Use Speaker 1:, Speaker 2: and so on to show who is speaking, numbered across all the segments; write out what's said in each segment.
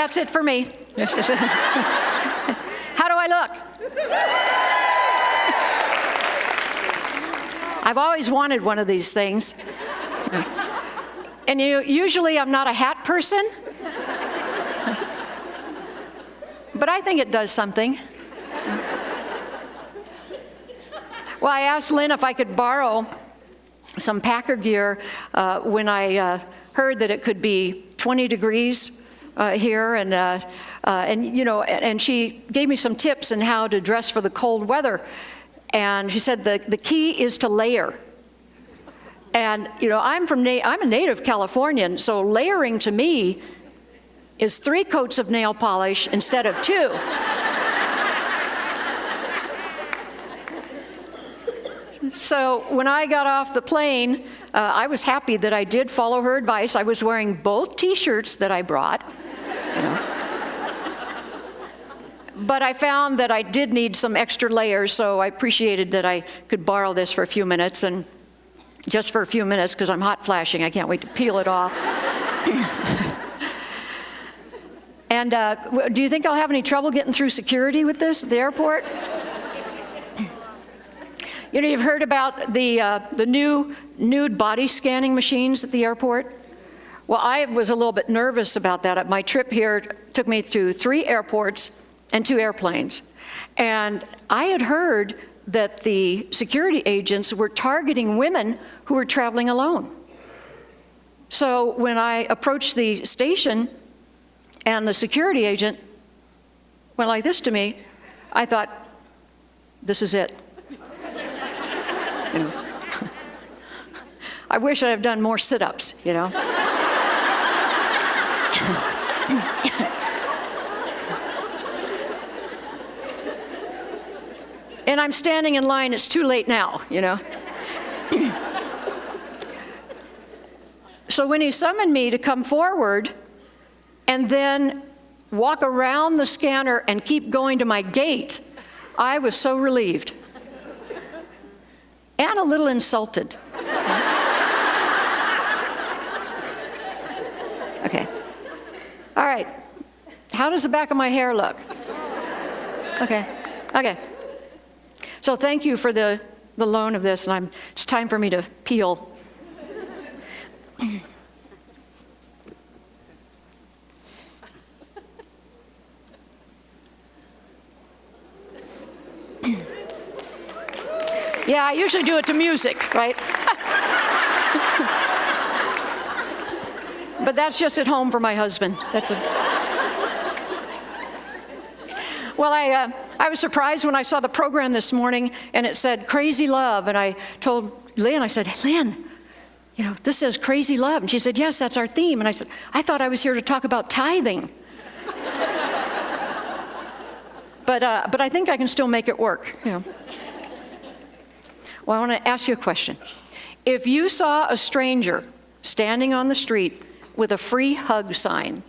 Speaker 1: that's it for me. How do I look? I've always wanted one of these things. And usually I'm not a hat person, but I think it does something. Well, I asked Lynn if I could borrow some Packer gear when I heard that it could be 20 degrees here, and she gave me some tips on how to dress for the cold weather. And she said the key is to layer. And I'm a native Californian, so layering to me is 3 coats of nail polish instead of 2. So when I got off the plane, I was happy that I did follow her advice. I was wearing both T-shirts that I brought. But I found that I did need some extra layers, so I appreciated that I could borrow this for a few minutes, and just for a few minutes, because I'm hot flashing. I can't wait to peel it off. And do you think I'll have any trouble getting through security with this at the airport? You've heard about the new nude body scanning machines at the airport? Well, I was a little bit nervous about that. My trip here took me to 3 airports and 2 airplanes. And I had heard that the security agents were targeting women who were traveling alone. So when I approached the station and the security agent went like this to me, I thought, this is it. I wish I'd have done more sit-ups, And I'm standing in line, it's too late now, So when he summoned me to come forward and then walk around the scanner and keep going to my gate, I was so relieved. And a little insulted. Okay. All right. How does the back of my hair look? Okay. So thank you for the loan of this, and it's time for me to peel. Yeah, I usually do it to music, right? But that's just at home for my husband. Well, I was surprised when I saw the program this morning and it said Crazy Love, and I told Lynn, I said, hey, Lynn, this says Crazy Love. And she said, yes, that's our theme. And I said, I thought I was here to talk about tithing. But I think I can still make it work. Well, I want to ask you a question. If you saw a stranger standing on the street with a free hug sign,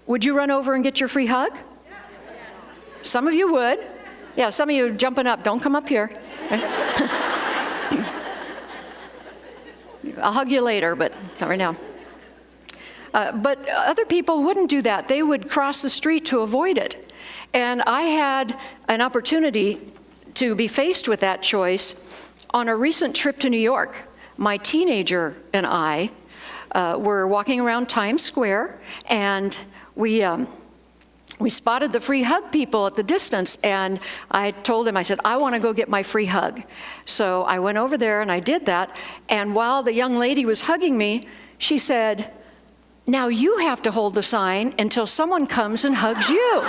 Speaker 1: would you run over and get your free hug? Some of you would. Yeah, some of you are jumping up. Don't come up here. I'll hug you later, but not right now. But other people wouldn't do that. They would cross the street to avoid it. And I had an opportunity to be faced with that choice on a recent trip to New York. My teenager and I were walking around Times Square, and we spotted the free hug people at the distance, and I told him, I said, I want to go get my free hug. So I went over there and I did that, and while the young lady was hugging me, she said, now you have to hold the sign until someone comes and hugs you.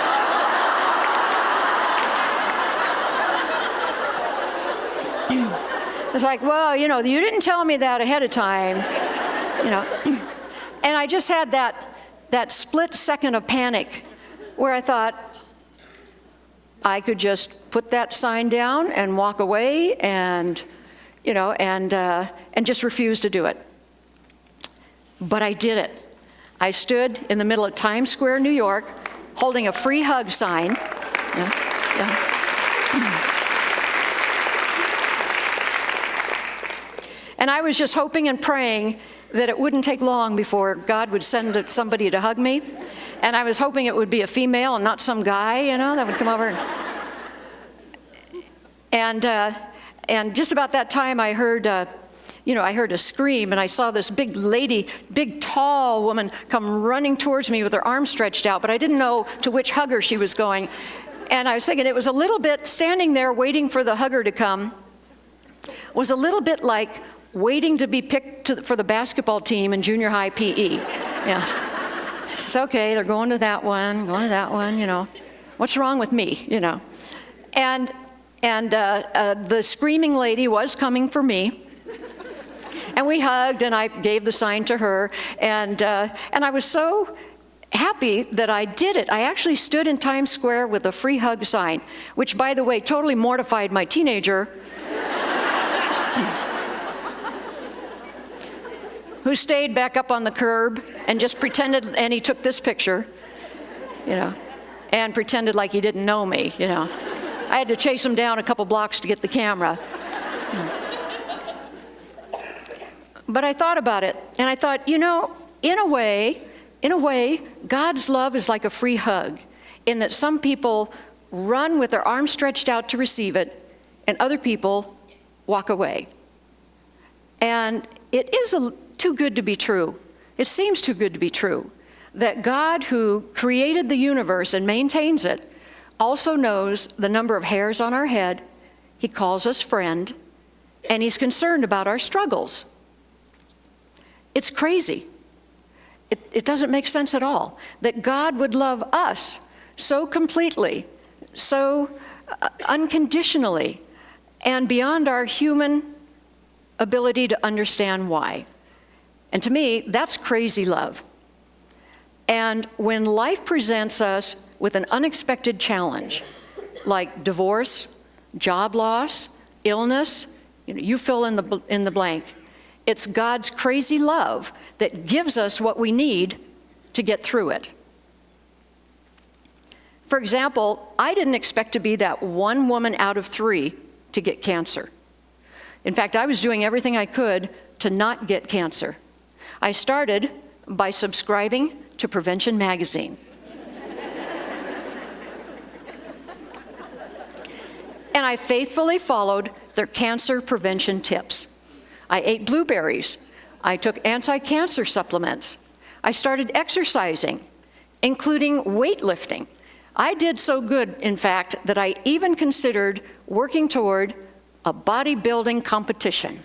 Speaker 1: It's like, well, you didn't tell me that ahead of time, And I just had that split second of panic where I thought I could just put that sign down and walk away and just refuse to do it. But I did it. I stood in the middle of Times Square, New York, holding a free hug sign. And I was just hoping and praying that it wouldn't take long before God would send somebody to hug me. And I was hoping it would be a female and not some guy, that would come over. And just about that time, I heard a scream, and I saw this big lady, big tall woman come running towards me with her arms stretched out, but I didn't know to which hugger she was going. And I was thinking it was a little bit, standing there waiting for the hugger to come, was a little bit like waiting to be picked for the basketball team in junior high PE. Yeah. It's okay, they're going to that one, What's wrong with me, And the screaming lady was coming for me. And we hugged, and I gave the sign to her. And I was so happy that I did it. I actually stood in Times Square with a free hug sign, which, by the way, totally mortified my teenager, who stayed back up on the curb and just pretended, and he took this picture, and pretended like he didn't know me, I had to chase him down a couple blocks to get the camera. But I thought about it, and I thought, in a way, God's love is like a free hug, in that some people run with their arms stretched out to receive it, and other people walk away. And it is too good to be true. It seems too good to be true that God, who created the universe and maintains it, also knows the number of hairs on our head. He calls us friend, and he's concerned about our struggles. It's crazy. It doesn't make sense at all that God would love us so completely, so unconditionally, and beyond our human ability to understand why. And to me, that's crazy love. And when life presents us with an unexpected challenge, like divorce, job loss, illness, you fill in the blank, it's God's crazy love that gives us what we need to get through it. For example, I didn't expect to be that one woman out of 3 to get cancer. In fact, I was doing everything I could to not get cancer. I started by subscribing to Prevention Magazine. And I faithfully followed their cancer prevention tips. I ate blueberries. I took anti-cancer supplements. I started exercising, including weightlifting. I did so good, in fact, that I even considered working toward a bodybuilding competition.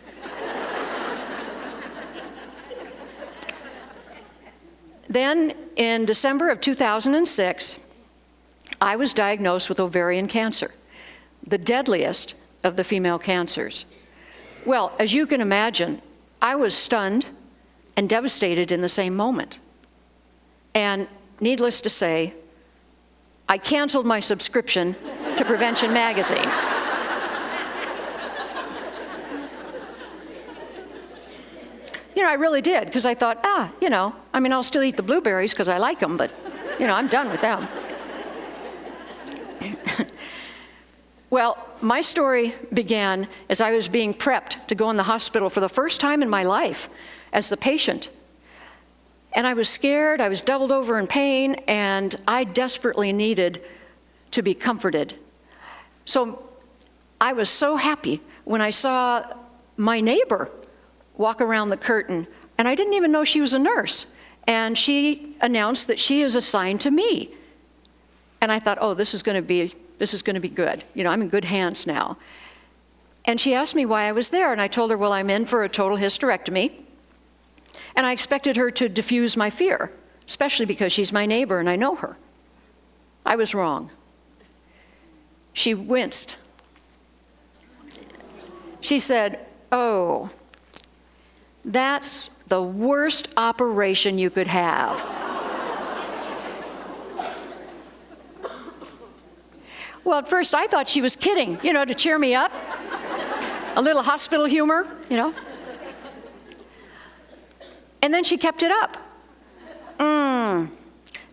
Speaker 1: Then, in December of 2006, I was diagnosed with ovarian cancer, the deadliest of the female cancers. Well, as you can imagine, I was stunned and devastated in the same moment. And needless to say, I canceled my subscription to Prevention Magazine. I really did, because I thought, I'll still eat the blueberries because I like them, but, I'm done with them. Well, my story began as I was being prepped to go in the hospital for the first time in my life as the patient. And I was scared, I was doubled over in pain, and I desperately needed to be comforted. So I was so happy when I saw my neighbor walk around the curtain, and I didn't even know she was a nurse. And she announced that she is assigned to me. And I thought, oh, this is going to be good. I'm in good hands now. And she asked me why I was there, and I told her, well, I'm in for a total hysterectomy. And I expected her to diffuse my fear, especially because she's my neighbor and I know her. I was wrong. She winced. She said, oh, that's the worst operation you could have. Well, at first I thought she was kidding, to cheer me up. A little hospital humor, And then she kept it up.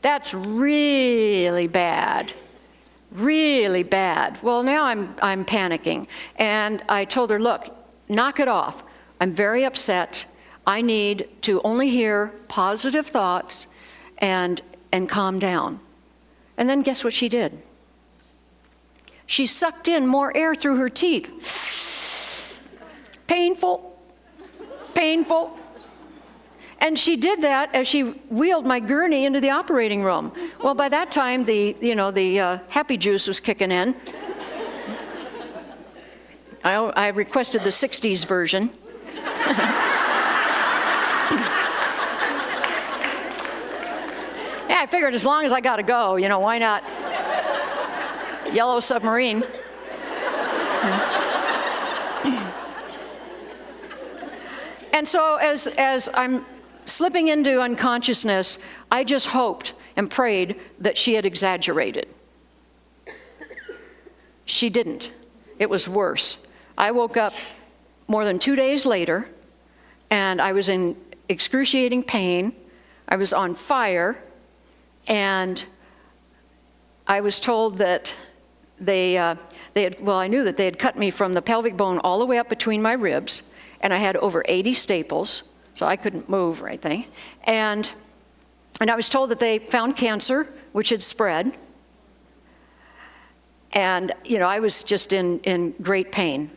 Speaker 1: That's really bad. Really bad. Well, now I'm panicking. And I told her, look, knock it off. I'm very upset. I need to only hear positive thoughts, and and calm down. And then guess what she did? She sucked in more air through her teeth. Painful, painful. And she did that as she wheeled my gurney into the operating room. Well, by that time, the happy juice was kicking in. I requested the 60s version. Yeah, I figured as long as I got to go, why not? Yellow Submarine. And so as I'm slipping into unconsciousness, I just hoped and prayed that she had exaggerated. She didn't. It was worse. I woke up more than 2 days later, and I was in excruciating pain. I was on fire, and I was told that I knew that they had cut me from the pelvic bone all the way up between my ribs, and I had over 80 staples, so I couldn't move or anything. And I was told that they found cancer, which had spread. And, I was just in great pain.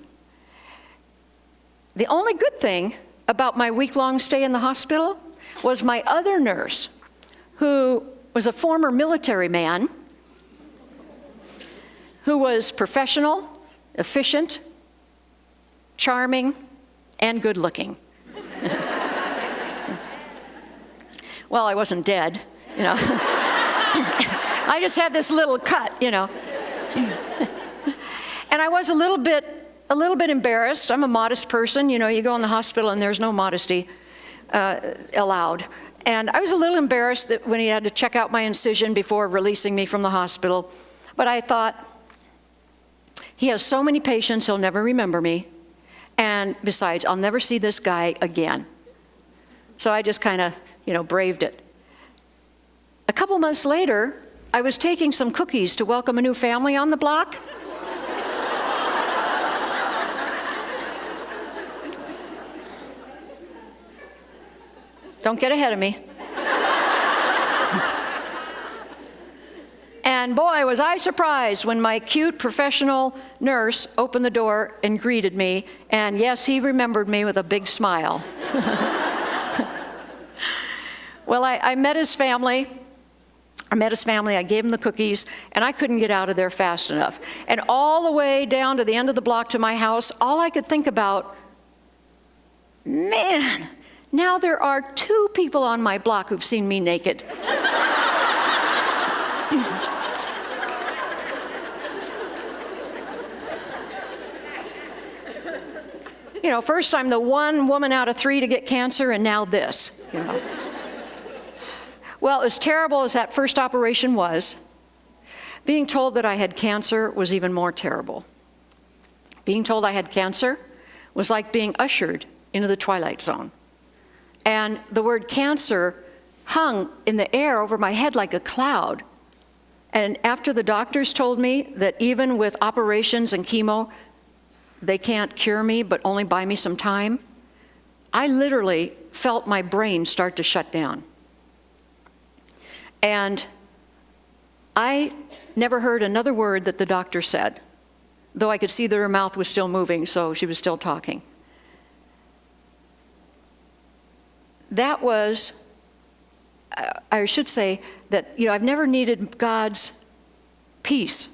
Speaker 1: The only good thing about my week-long stay in the hospital was my other nurse, who was a former military man, who was professional, efficient, charming, and good-looking. Well, I wasn't dead, I just had this little cut, And I was a little bit embarrassed. I'm a modest person. You go in the hospital and there's no modesty allowed. And I was a little embarrassed that when he had to check out my incision before releasing me from the hospital. But I thought, he has so many patients, he'll never remember me. And besides, I'll never see this guy again. So I just kind of, braved it. A couple months later, I was taking some cookies to welcome a new family on the block. Don't get ahead of me. And boy, was I surprised when my cute professional nurse opened the door and greeted me. And yes, he remembered me with a big smile. Well, I met his family. I gave him the cookies, and I couldn't get out of there fast enough. And all the way down to the end of the block to my house, all I could think about, man, now there are 2 people on my block who've seen me naked. First I'm the 1 woman out of 3 to get cancer, and now this, Well, as terrible as that first operation was, being told that I had cancer was even more terrible. Being told I had cancer was like being ushered into the twilight zone. And the word cancer hung in the air over my head like a cloud. And after the doctors told me that even with operations and chemo, they can't cure me, but only buy me some time, I literally felt my brain start to shut down. And I never heard another word that the doctor said, though I could see that her mouth was still moving, so she was still talking. That was, I should say that, I've never needed God's peace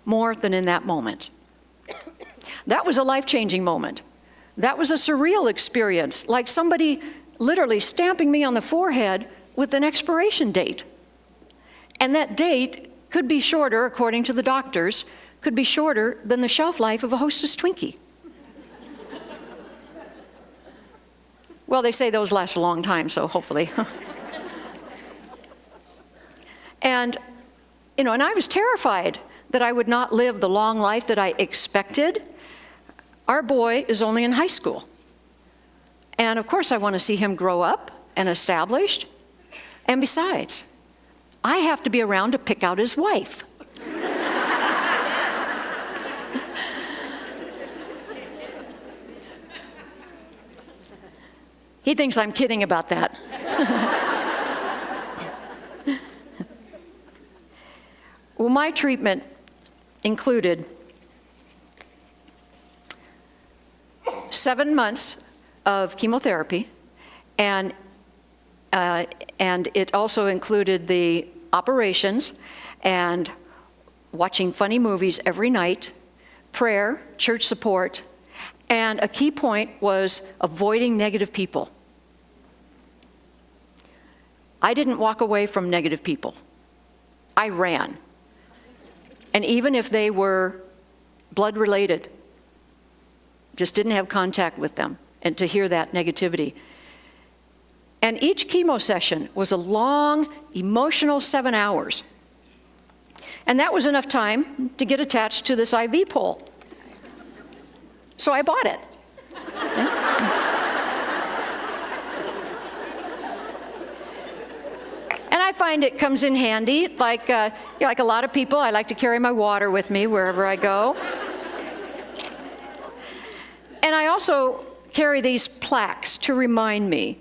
Speaker 1: more than in that moment. That was a life-changing moment. That was a surreal experience, like somebody literally stamping me on the forehead with an expiration date. And that date could be shorter, according to the doctors, could be shorter than the shelf life of a Hostess Twinkie. Well, they say those last a long time, so hopefully. And I was terrified that I would not live the long life that I expected. Our boy is only in high school. And of course I want to see him grow up and established. And besides, I have to be around to pick out his wife. He thinks I'm kidding about that. my treatment included 7 months of chemotherapy, and it also included the operations and watching funny movies every night, prayer, church support, and a key point was avoiding negative people. I didn't walk away from negative people. I ran. And even if they were blood related, just didn't have contact with them, and to hear that negativity. And each chemo session was a long, emotional 7 hours. And that was enough time to get attached to this IV pole. So I bought it. And I find it comes in handy. Like a lot of people, I like to carry my water with me wherever I go. And I also carry these plaques to remind me.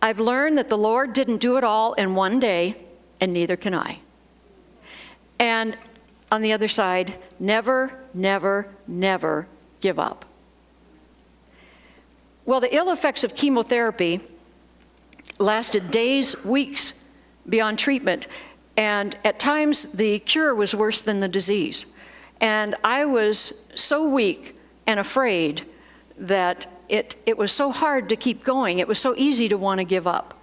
Speaker 1: I've learned that the Lord didn't do it all in one day, and neither can I. And on the other side, never, never, never give up. Well, the ill effects of chemotherapy lasted days, weeks beyond treatment, and at times the cure was worse than the disease. And I was so weak and afraid that it was so hard to keep going. It was so easy to want to give up.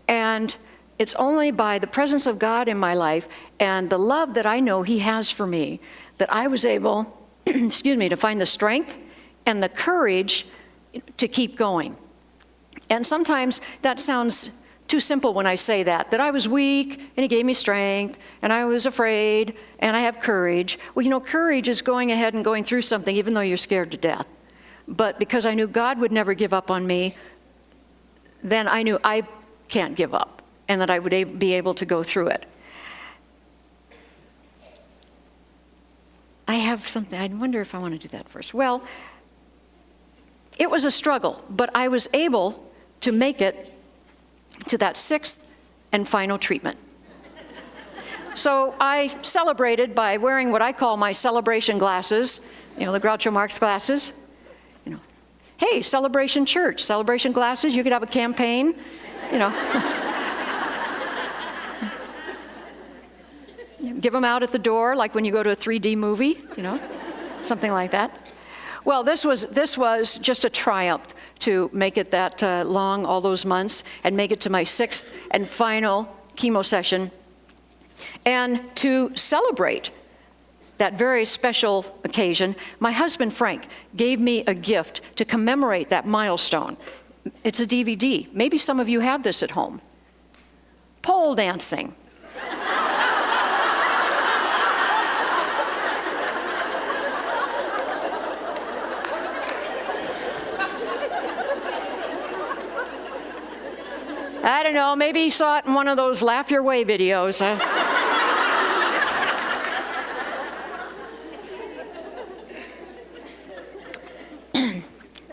Speaker 1: And it's only by the presence of God in my life and the love that I know He has for me that I was able, to find the strength and the courage to keep going. And sometimes that sounds too simple when I say that I was weak and He gave me strength and I was afraid and I have courage. Well, courage is going ahead and going through something even though you're scared to death. But because I knew God would never give up on me, then I knew I can't give up and that I would be able to go through it. I have something, I wonder if I want to do that first. Well, it was a struggle, but I was able to make it to that 6th and final treatment. So I celebrated by wearing what I call my celebration glasses, the Groucho Marx glasses. Hey, Celebration Church, celebration glasses, you could have a campaign, Give them out at the door, like when you go to a 3D movie, something like that. Well, this was just a triumph to make it that long, all those months, and make it to my 6th and final chemo session, and to celebrate that very special occasion. My husband, Frank, gave me a gift to commemorate that milestone. It's a DVD. Maybe some of you have this at home. Pole dancing. I don't know, maybe you saw it in one of those Laugh Your Way videos.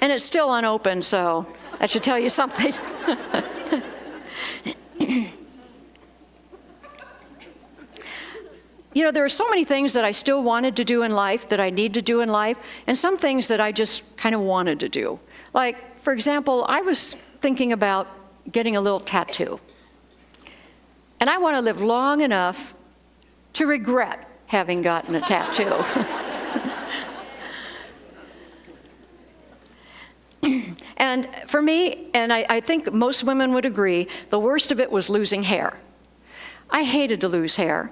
Speaker 1: And it's still unopened, so that should tell you something. There are so many things that I still wanted to do in life, that I need to do in life, and some things that I just kind of wanted to do. Like, for example, I was thinking about getting a little tattoo. And I want to live long enough to regret having gotten a tattoo. And for me, and I think most women would agree, the worst of it was losing hair. I hated to lose hair,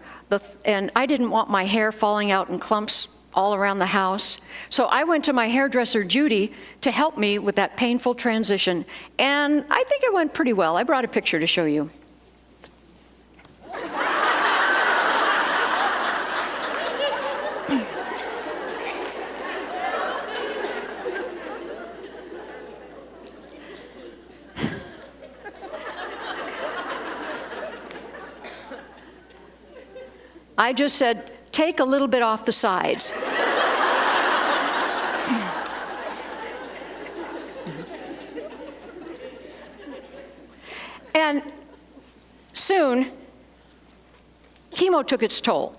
Speaker 1: and I didn't want my hair falling out in clumps all around the house. So I went to my hairdresser, Judy, to help me with that painful transition. And I think it went pretty well. I brought a picture to show you. I just said, take a little bit off the sides. And soon, chemo took its toll.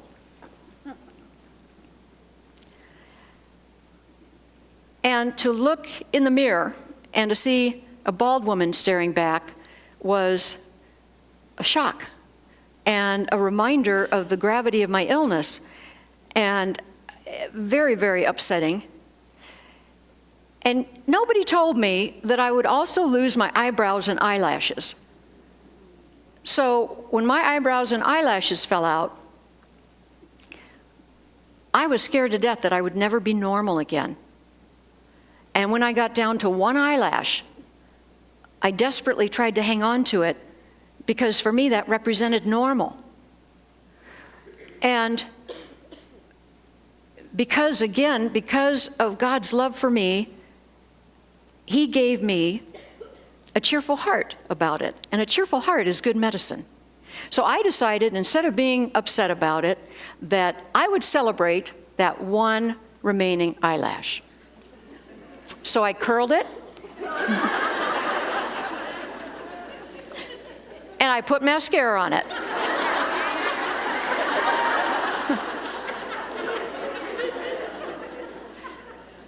Speaker 1: And to look in the mirror and to see a bald woman staring back was a shock and a reminder of the gravity of my illness, and very, very upsetting. And nobody told me that I would also lose my eyebrows and eyelashes. So when my eyebrows and eyelashes fell out, I was scared to death that I would never be normal again. And when I got down to one eyelash, I desperately tried to hang on to it, because for me that represented normal. And because of God's love for me, He gave me a cheerful heart about it. And a cheerful heart is good medicine. So I decided, instead of being upset about it, that I would celebrate that one remaining eyelash. So I curled it. And I put mascara on it.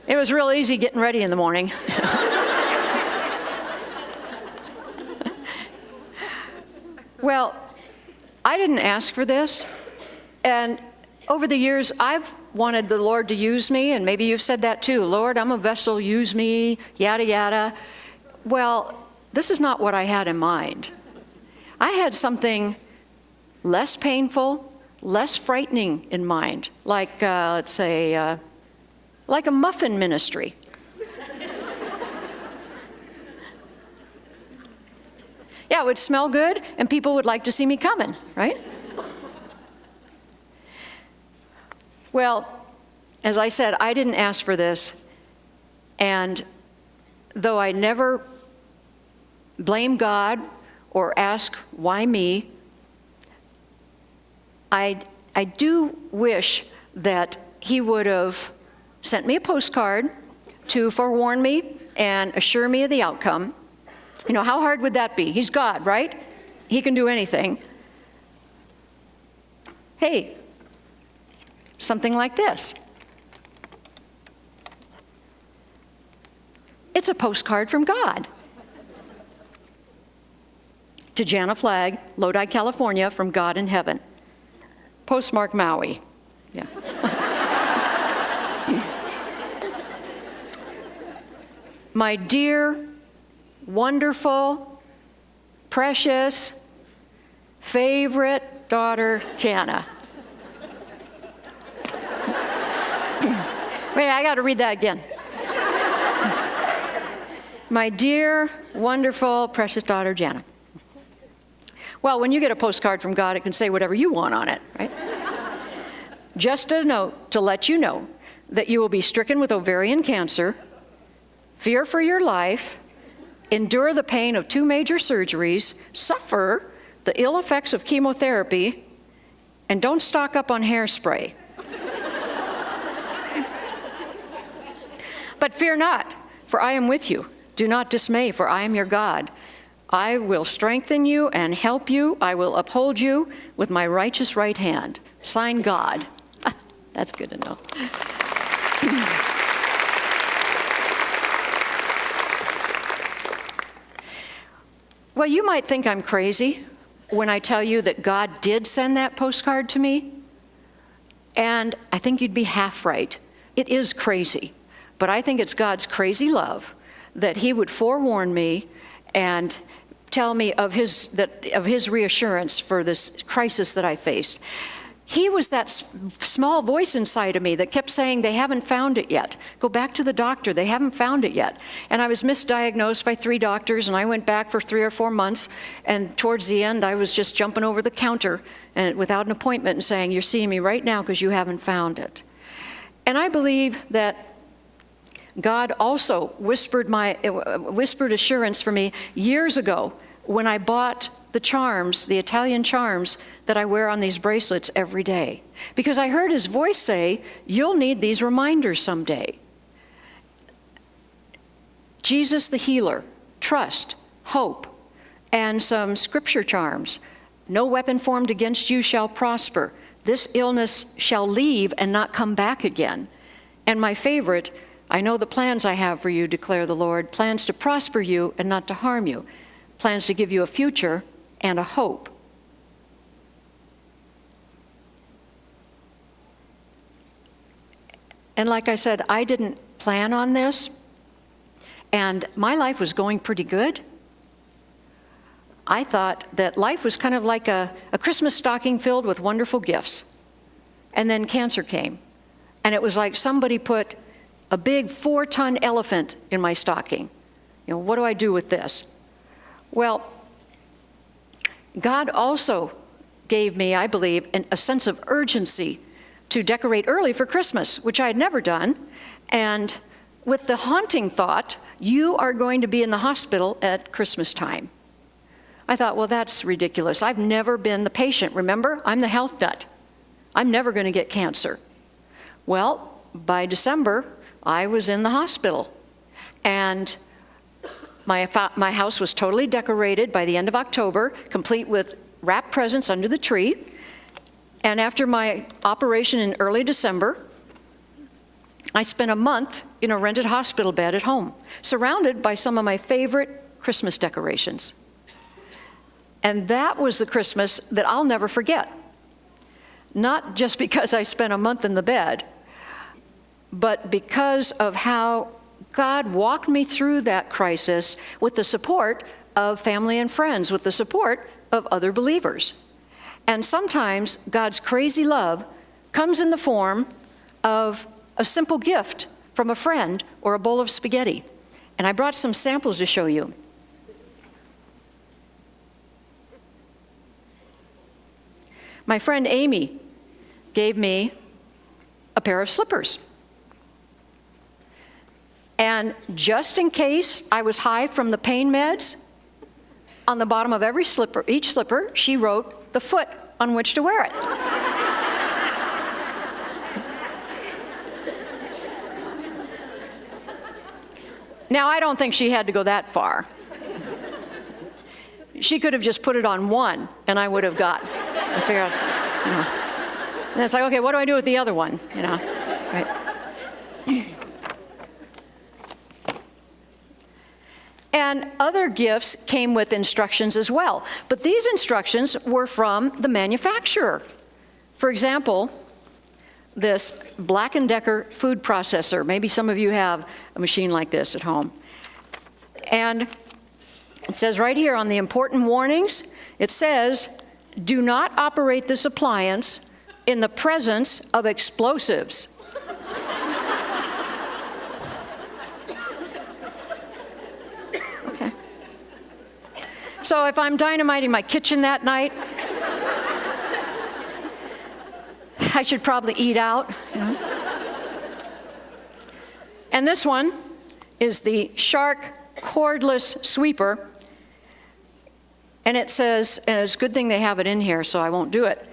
Speaker 1: It was real easy getting ready in the morning. Well, I didn't ask for this. And over the years, I've wanted the Lord to use me, and maybe you've said that too. Lord, I'm a vessel, use me, yada, yada. Well, this is not what I had in mind. I had something less painful, less frightening in mind, like, let's say, like a muffin ministry. Yeah, it would smell good, and people would like to see me coming, right? Well, as I said, I didn't ask for this, and though I never blame God or ask why me, I do wish that He would have sent me a postcard to forewarn me and assure me of the outcome. You know, how hard would that be? He's God, right? He can do anything. Hey, something like this. It's a postcard from God. To Jana Flaig, Lodi, California, from God in heaven. Postmark Maui. Yeah. My dear, wonderful, precious, favorite daughter, Jana. Wait, I got to read that again. My dear, wonderful, precious daughter, Jana. Well, when you get a postcard from God, it can say whatever you want on it, right? Just a note to let you know that you will be stricken with ovarian cancer, fear for your life, endure the pain of 2 major surgeries, suffer the ill effects of chemotherapy, and don't stock up on hairspray. But fear not, for I am with you. Do not dismay, for I am your God. I will strengthen you and help you. I will uphold you with my righteous right hand. Sign, God. That's good to know. Well, you might think I'm crazy when I tell you that God did send that postcard to me. And I think you'd be half right. It is crazy. But I think it's God's crazy love that He would forewarn me and tell me of his reassurance for this crisis that I faced. He was that small voice inside of me that kept saying, they haven't found it yet. Go back to the doctor, they haven't found it yet. And I was misdiagnosed by 3 doctors, and I went back for 3 or 4 months, and towards the end, I was just jumping over the counter and without an appointment and saying, you're seeing me right now because you haven't found it. And I believe that God also whispered assurance for me years ago when I bought the charms, the Italian charms that I wear on these bracelets every day. Because I heard His voice say, you'll need these reminders someday. Jesus the healer, trust, hope, and some scripture charms. No weapon formed against you shall prosper. This illness shall leave and not come back again. And my favorite, I know the plans I have for you, declare the Lord, plans to prosper you and not to harm you, plans to give you a future and a hope. And like I said, I didn't plan on this, and my life was going pretty good. I thought that life was kind of like a Christmas stocking filled with wonderful gifts. And then cancer came. And it was like somebody put a big 4-ton elephant in my stocking. What do I do with this? Well, God also gave me, I believe, a sense of urgency to decorate early for Christmas, which I had never done. And with the haunting thought, you are going to be in the hospital at Christmas time. I thought, well, that's ridiculous. I've never been the patient. Remember, I'm the health nut. I'm never going to get cancer. Well, by December, I was in the hospital. And my house was totally decorated by the end of October, complete with wrapped presents under the tree. And after my operation in early December, I spent a month in a rented hospital bed at home, surrounded by some of my favorite Christmas decorations. And that was the Christmas that I'll never forget. Not just because I spent a month in the bed, but because of how God walked me through that crisis with the support of family and friends, with the support of other believers. And sometimes God's crazy love comes in the form of a simple gift from a friend or a bowl of spaghetti. And I brought some samples to show you. My friend Amy gave me a pair of slippers. And just in case I was high from the pain meds, on the bottom of each slipper, she wrote the foot on which to wear it. Now, I don't think she had to go that far. She could have just put it on one, and I would have got. I figured out, And it's like, okay, what do I do with the other one? Right? And other gifts came with instructions as well. But these instructions were from the manufacturer. For example, this Black & Decker food processor. Maybe some of you have a machine like this at home. And it says right here on the important warnings, it says, do not operate this appliance in the presence of explosives. Okay. So if I'm dynamiting my kitchen that night, I should probably eat out. And this one is the Shark cordless sweeper. And it says, and it's a good thing they have it in here, so I won't do it.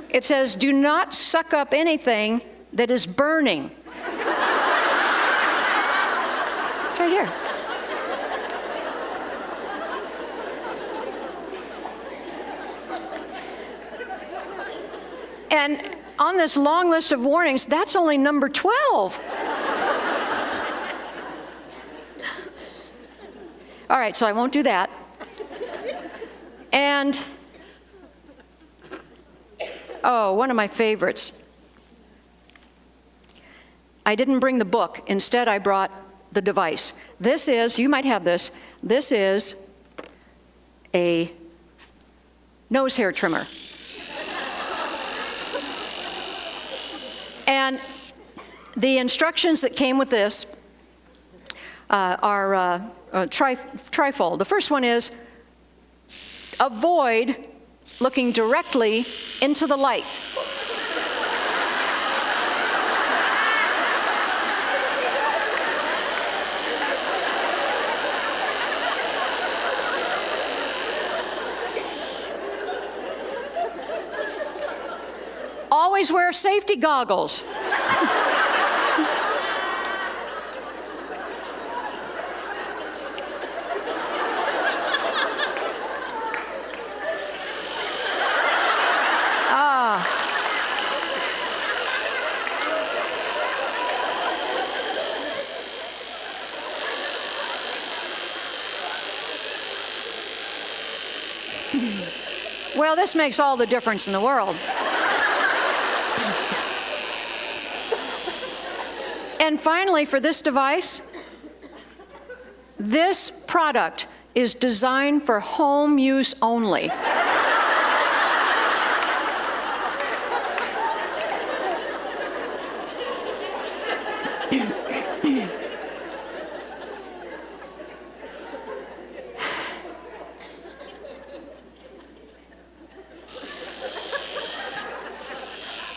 Speaker 1: It says, do not suck up anything that is burning. It's right here. And on this long list of warnings, that's only number 12. All right, so I won't do that. And, one of my favorites. I didn't bring the book. Instead, I brought the device. This is, you might have this is a nose hair trimmer. And the instructions that came with this are trifold. The first one is, avoid looking directly into the light. Always wear safety goggles. Well, this makes all the difference in the world. And finally, for this device, this product is designed for home use only.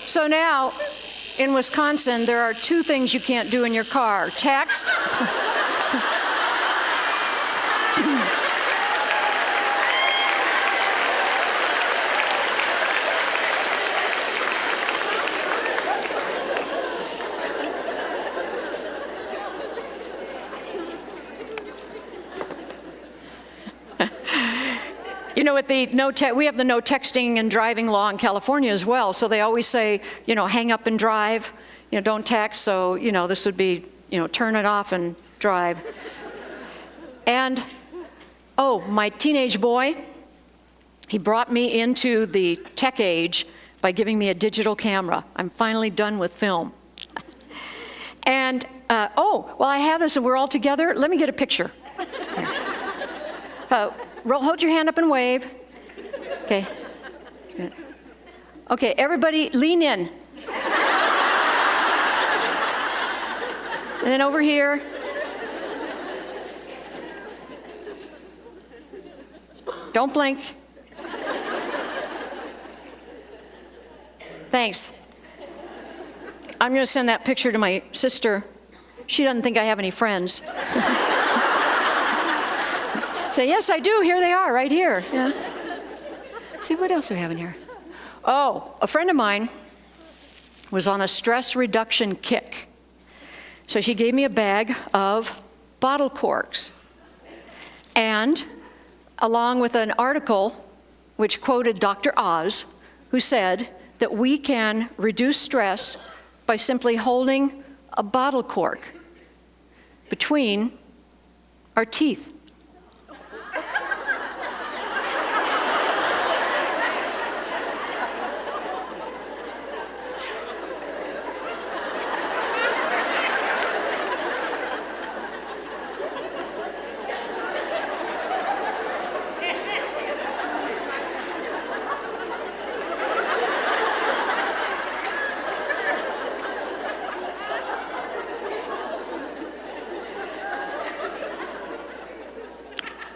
Speaker 1: So now, in Wisconsin, there are two things you can't do in your car: text with the we have the no texting and driving law in California as well, so they always say, hang up and drive, don't text, so, this would be, turn it off and drive. And, my teenage boy, he brought me into the tech age by giving me a digital camera. I'm finally done with film. And, while I have this and we're all together, let me get a picture. Hold your hand up and wave. Okay. Okay, everybody lean in. And then over here. Don't blink. Thanks. I'm going to send that picture to my sister. She doesn't think I have any friends. Say, yes, I do. Here they are, right here. Yeah. See, what else do we have in here? A friend of mine was on a stress reduction kick. So she gave me a bag of bottle corks. And along with an article which quoted Dr. Oz, who said that we can reduce stress by simply holding a bottle cork between our teeth.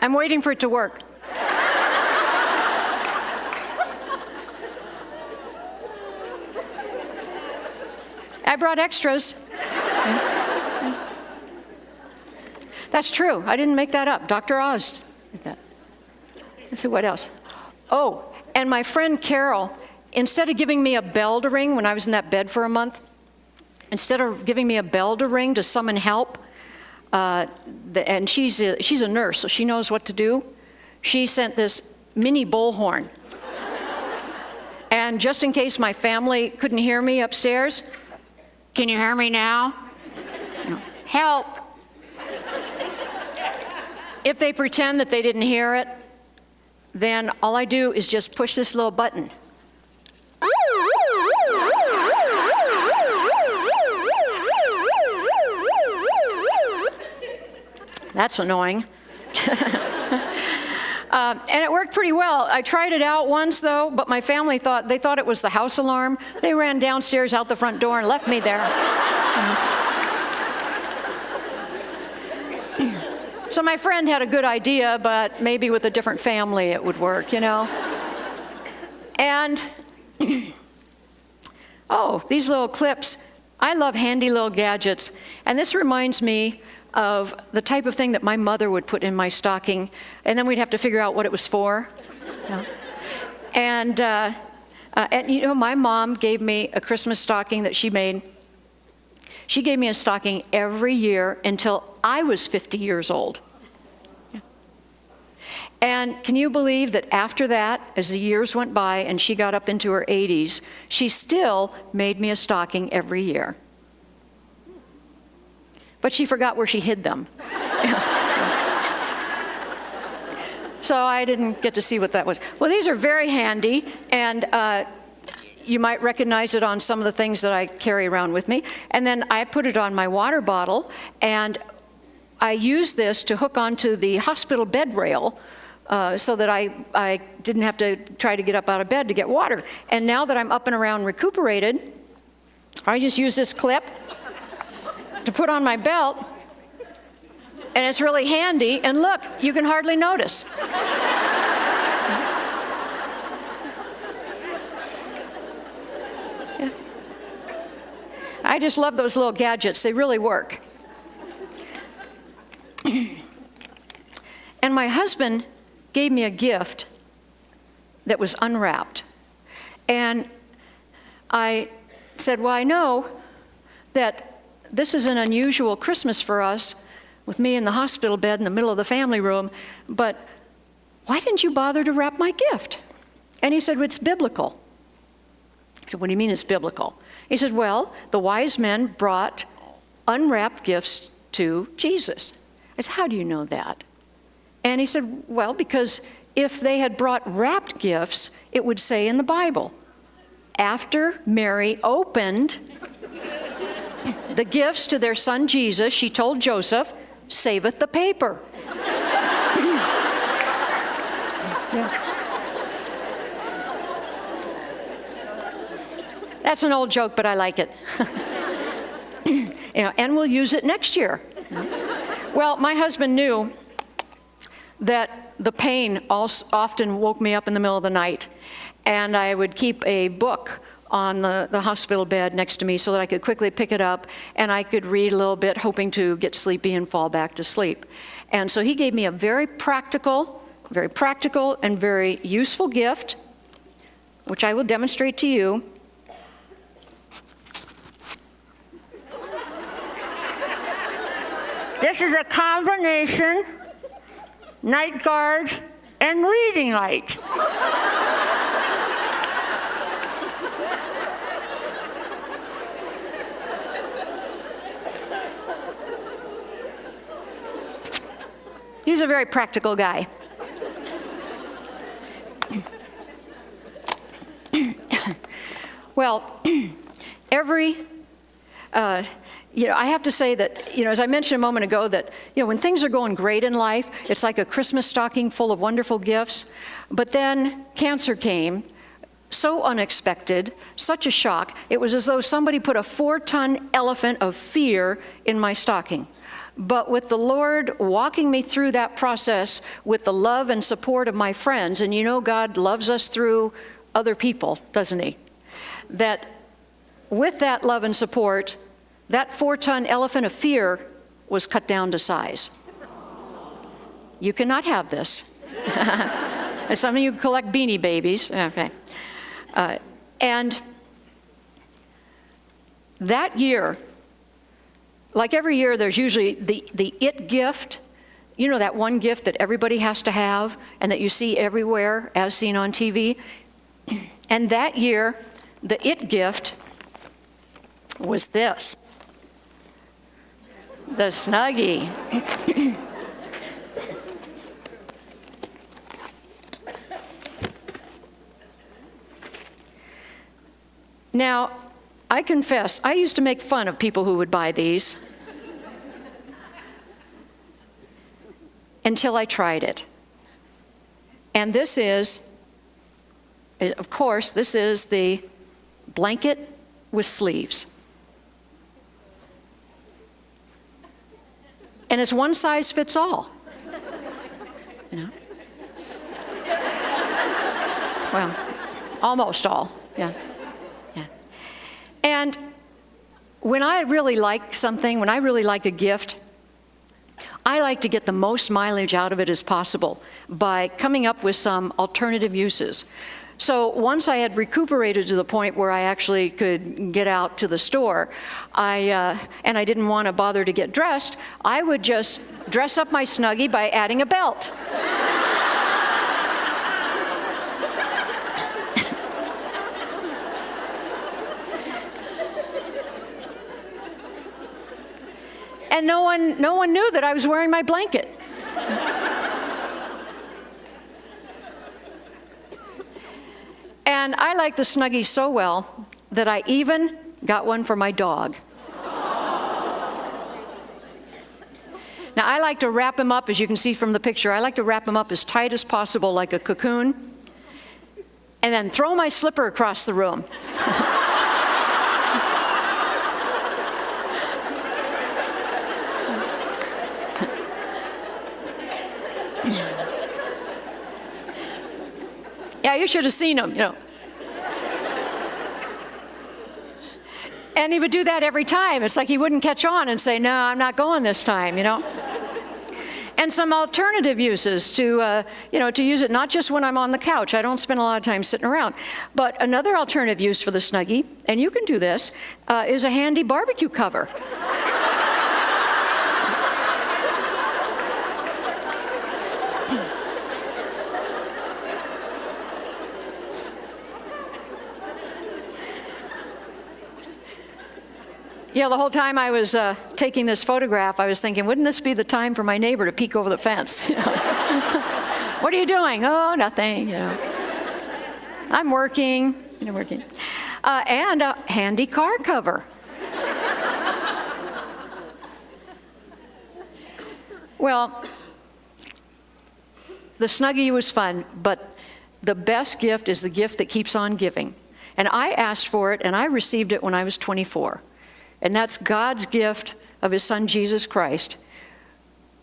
Speaker 1: I'm waiting for it to work. I brought extras. That's true. I didn't make that up. Dr. Oz did that. Let's see, what else? And my friend Carol, instead of giving me a bell to ring when I was in that bed for a month, instead of giving me a bell to ring to summon help, and she's a nurse, so she knows what to do. She sent this mini bullhorn. And just in case my family couldn't hear me upstairs, can you hear me now? Help. If they pretend that they didn't hear it, then all I do is just push this little button. That's annoying. And it worked pretty well. I tried it out once, though, but my family thought it was the house alarm. They ran downstairs out the front door and left me there. So my friend had a good idea, but maybe with a different family it would work, And, these little clips. I love handy little gadgets. And this reminds me of the type of thing that my mother would put in my stocking, and then we'd have to figure out what it was for. And my mom gave me a Christmas stocking that she made. She gave me a stocking every year until I was 50 years old. And can you believe that after that, as the years went by and she got up into her 80s, she still made me a stocking every year. But she forgot where she hid them. So I didn't get to see what that was. Well, these are very handy, and you might recognize it on some of the things that I carry around with me. And then I put it on my water bottle, and I use this to hook onto the hospital bed rail so that I didn't have to try to get up out of bed to get water. And now that I'm up and around recuperated, I just use this clip to put on my belt, and it's really handy. And look, you can hardly notice. Yeah. I just love those little gadgets. They really work. And my husband gave me a gift that was unwrapped. And I said, well, I know that this is an unusual Christmas for us, with me in the hospital bed in the middle of the family room, but why didn't you bother to wrap my gift? And he said, well, it's biblical. I said, what do you mean it's biblical? He said, well, the wise men brought unwrapped gifts to Jesus. I said, how do you know that? And he said, well, because if they had brought wrapped gifts, it would say in the Bible, after Mary opened the gifts to their son Jesus, she told Joseph, saveth the paper. Yeah. That's an old joke, but I like it. And we'll use it next year. Well, my husband knew that the pain often woke me up in the middle of the night, and I would keep a book on the hospital bed next to me so that I could quickly pick it up and I could read a little bit, hoping to get sleepy and fall back to sleep. And so he gave me a very practical and very useful gift, which I will demonstrate to you. This is a combination night guard and reading light. He's a very practical guy. Well, I have to say that, as I mentioned a moment ago, that, when things are going great in life, it's like a Christmas stocking full of wonderful gifts. But then cancer came, so unexpected, such a shock. It was as though somebody put a 4-ton elephant of fear in my stocking. But with the Lord walking me through that process with the love and support of my friends, and God loves us through other people, doesn't he? That with that love and support, that 4-ton elephant of fear was cut down to size. You cannot have this. Some of you collect Beanie Babies. Okay. And that year, like every year, there's usually the it gift, that one gift that everybody has to have and that you see everywhere as seen on TV. And that year, the it gift was this, the Snuggie. Now, I confess, I used to make fun of people who would buy these until I tried it. And this is, of course, this is the blanket with sleeves. And it's one size fits all. Well, almost all, yeah. And when I really like something, when I really like a gift, I like to get the most mileage out of it as possible by coming up with some alternative uses. So once I had recuperated to the point where I actually could get out to the store, and I didn't want to bother to get dressed, I would just dress up my Snuggie by adding a belt. And no one knew that I was wearing my blanket. And I like the Snuggie so well that I even got one for my dog. Now, I like to wrap him up, as you can see from the picture, I like to wrap him up as tight as possible, like a cocoon, and then throw my slipper across the room. Yeah, you should have seen him, And he would do that every time. It's like he wouldn't catch on and say, no, I'm not going this time, And some alternative uses to use it not just when I'm on the couch. I don't spend a lot of time sitting around. But another alternative use for the Snuggie, and you can do this, is a handy barbecue cover. The whole time I was taking this photograph, I was thinking, wouldn't this be the time for my neighbor to peek over the fence? What are you doing? Oh, nothing, I'm working, and a handy car cover. Well, the Snuggie was fun, but the best gift is the gift that keeps on giving. And I asked for it, and I received it when I was 24. And that's God's gift of his son, Jesus Christ,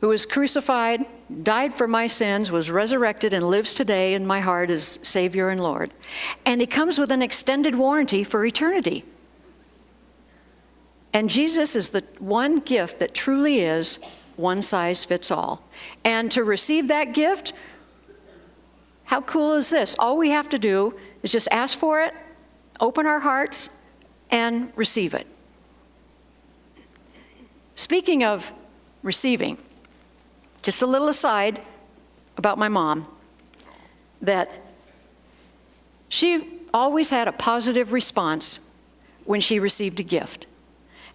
Speaker 1: who was crucified, died for my sins, was resurrected, and lives today in my heart as Savior and Lord. And he comes with an extended warranty for eternity. And Jesus is the one gift that truly is one size fits all. And to receive that gift, how cool is this? All we have to do is just ask for it, open our hearts, and receive it. Speaking of receiving, just a little aside about my mom, that she always had a positive response when she received a gift.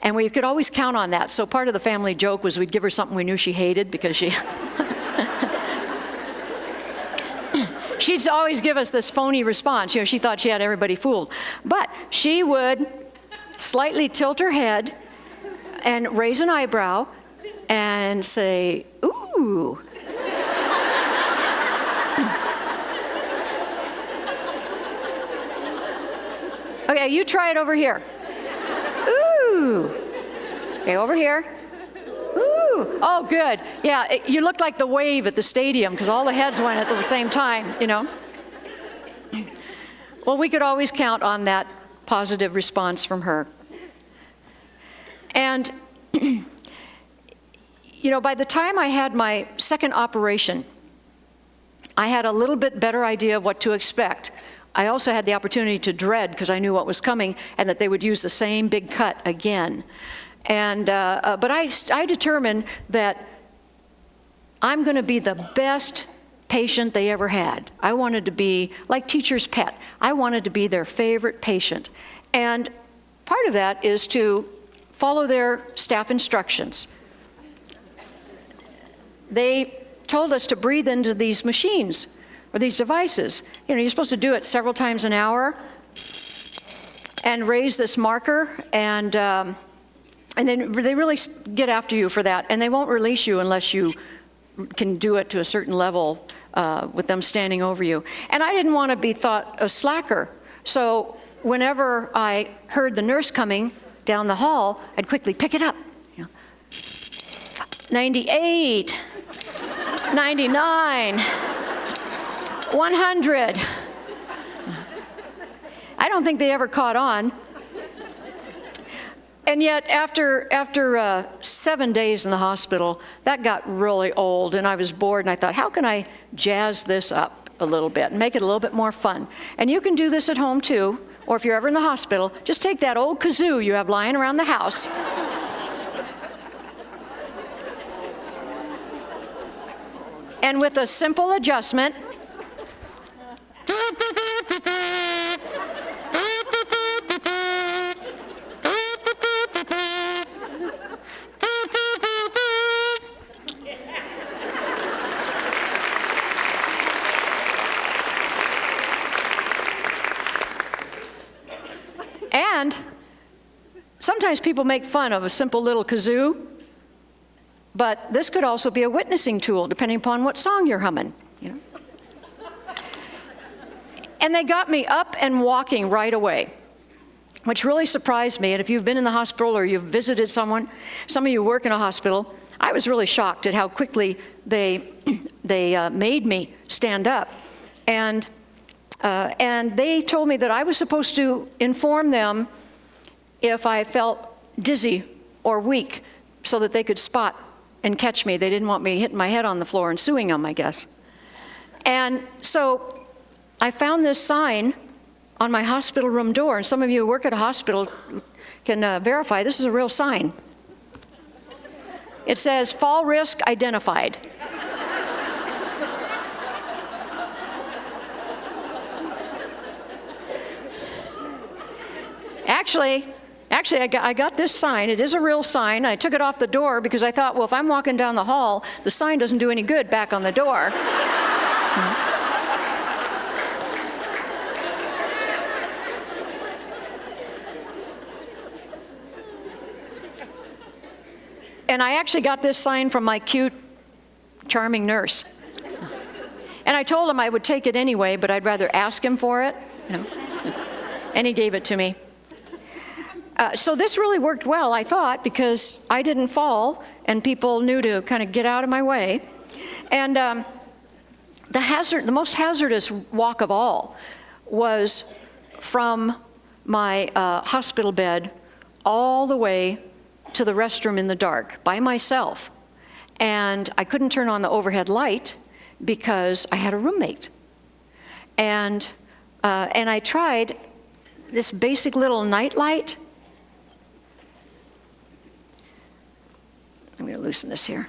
Speaker 1: And we could always count on that. So part of the family joke was we'd give her something we knew she hated because she'd always give us this phony response. She thought she had everybody fooled. But she would slightly tilt her head and raise an eyebrow and say, ooh. Okay, you try it over here. Ooh. Okay, over here. Ooh. Oh, good. Yeah, you looked like the wave at the stadium because all the heads went at the same time, Well, we could always count on that positive response from her. And, by the time I had my second operation, I had a little bit better idea of what to expect. I also had the opportunity to dread because I knew what was coming and that they would use the same big cut again. And, but I determined that I'm going to be the best patient they ever had. I wanted to be like teacher's pet. I wanted to be their favorite patient. And part of that is to follow their staff instructions. They told us to breathe into these machines or these devices. You're supposed to do it several times an hour and raise this marker, and then they really get after you for that, and they won't release you unless you can do it to a certain level with them standing over you. And I didn't want to be thought a slacker, so whenever I heard the nurse coming down the hall, I'd quickly pick it up. 98, 99, 100. I don't think they ever caught on. And yet, after 7 days in the hospital, that got really old, and I was bored, and I thought, how can I jazz this up a little bit and make it a little bit more fun? And you can do this at home, too. Or if you're ever in the hospital, just take that old kazoo you have lying around the house. And with a simple adjustment, sometimes people make fun of a simple little kazoo, but this could also be a witnessing tool, depending upon what song you're humming, you know. And they got me up and walking right away, which really surprised me. And if you've been in the hospital or you've visited someone, some of you work in a hospital, I was really shocked at how quickly they made me stand up. And they told me that I was supposed to inform them if I felt dizzy or weak so that they could spot and catch me. They didn't want me hitting my head on the floor and suing them, I guess. And so I found this sign on my hospital room door, and some of you who work at a hospital can verify this is a real sign. It says, "Fall risk identified." Actually, I got this sign. It is a real sign. I took it off the door because I thought, well, if I'm walking down the hall, the sign doesn't do any good back on the door. And I actually got this sign from my cute, charming nurse. And I told him I would take it anyway, but I'd rather ask him for it. You know. And he gave it to me. So this really worked well, I thought, because I didn't fall, and people knew to kind of get out of my way. And the most hazardous walk of all was from my hospital bed all the way to the restroom in the dark by myself. And I couldn't turn on the overhead light because I had a roommate. And I tried this basic little night light. I'm going to loosen this here.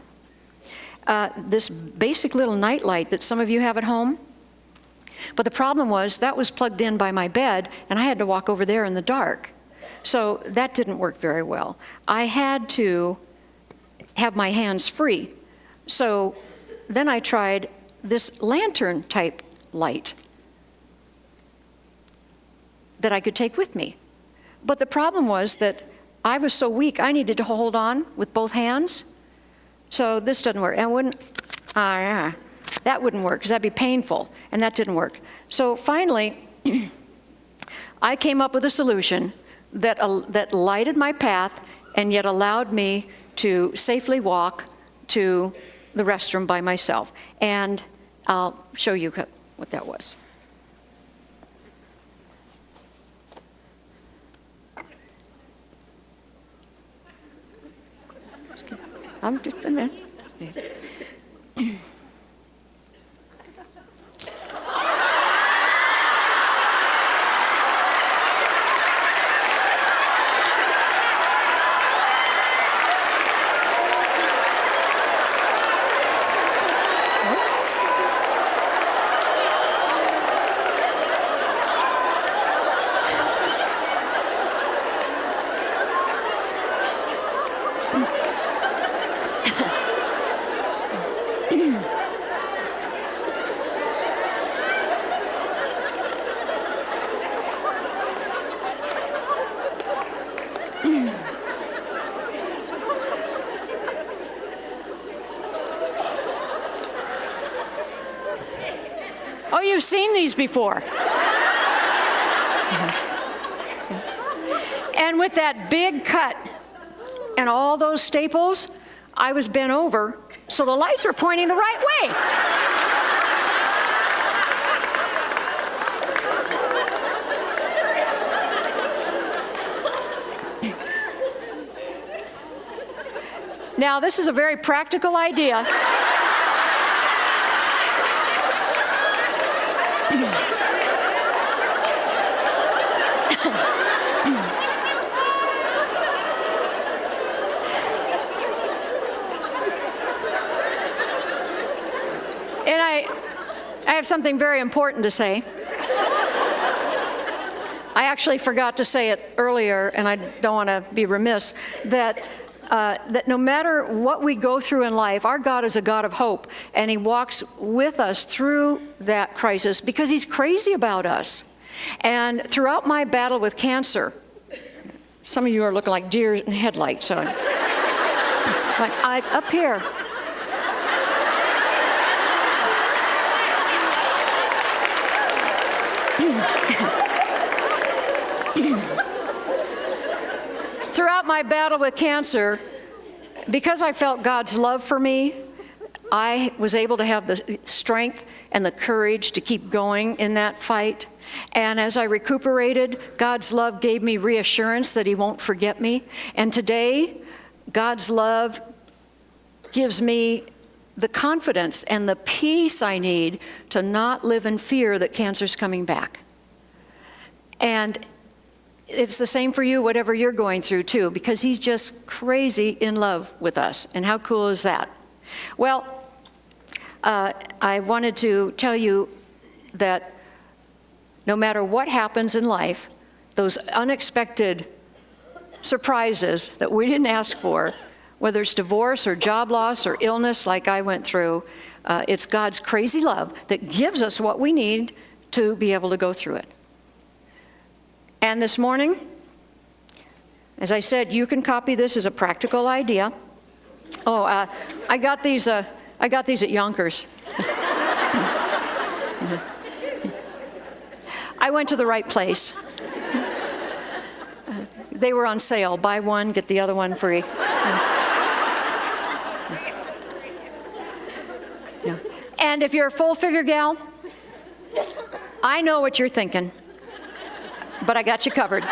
Speaker 1: This basic little night light that some of you have at home. But the problem was that was plugged in by my bed, and I had to walk over there in the dark. So that didn't work very well. I had to have my hands free. So then I tried this lantern type light that I could take with me. But the problem was that I was so weak, I needed to hold on with both hands. So this doesn't work. And that wouldn't work because that'd be painful, and that didn't work. So finally, I came up with a solution that lighted my path and yet allowed me to safely walk to the restroom by myself. And I'll show you what that was. I'm just a minute. Oh, you've seen these before. And with that big cut and all those staples, I was bent over, so the lights were pointing the right way. Now, this is a very practical idea. And I have something very important to say. I actually forgot to say it earlier, and I don't want to be remiss, that no matter what we go through in life, our God is a God of hope, and He walks with us through that crisis because He's crazy about us. And throughout my battle with cancer, Some of you are looking like deer in headlights. So, up here. Throughout my battle with cancer, because I felt God's love for me, I was able to have the strength and the courage to keep going in that fight. And as I recuperated, God's love gave me reassurance that He won't forget me. And today, God's love gives me the confidence and the peace I need to not live in fear that cancer's coming back. And it's the same for you, whatever you're going through too, because He's just crazy in love with us. And how cool is that? Well, I wanted to tell you that no matter what happens in life, those unexpected surprises that we didn't ask for, whether it's divorce or job loss or illness like I went through, it's God's crazy love that gives us what we need to be able to go through it. And this morning, as I said, you can copy this as a practical idea. Oh, I got these at Yonkers. I went to the right place. They were on sale. Buy one, get the other one free. Yeah. And if you're a full-figure gal, I know what you're thinking, but I got you covered.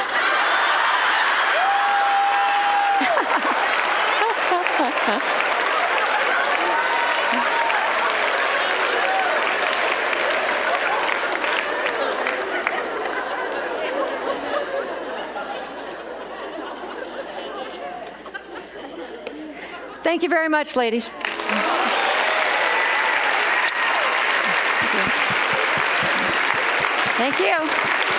Speaker 1: Thank you very much, ladies. Thank you.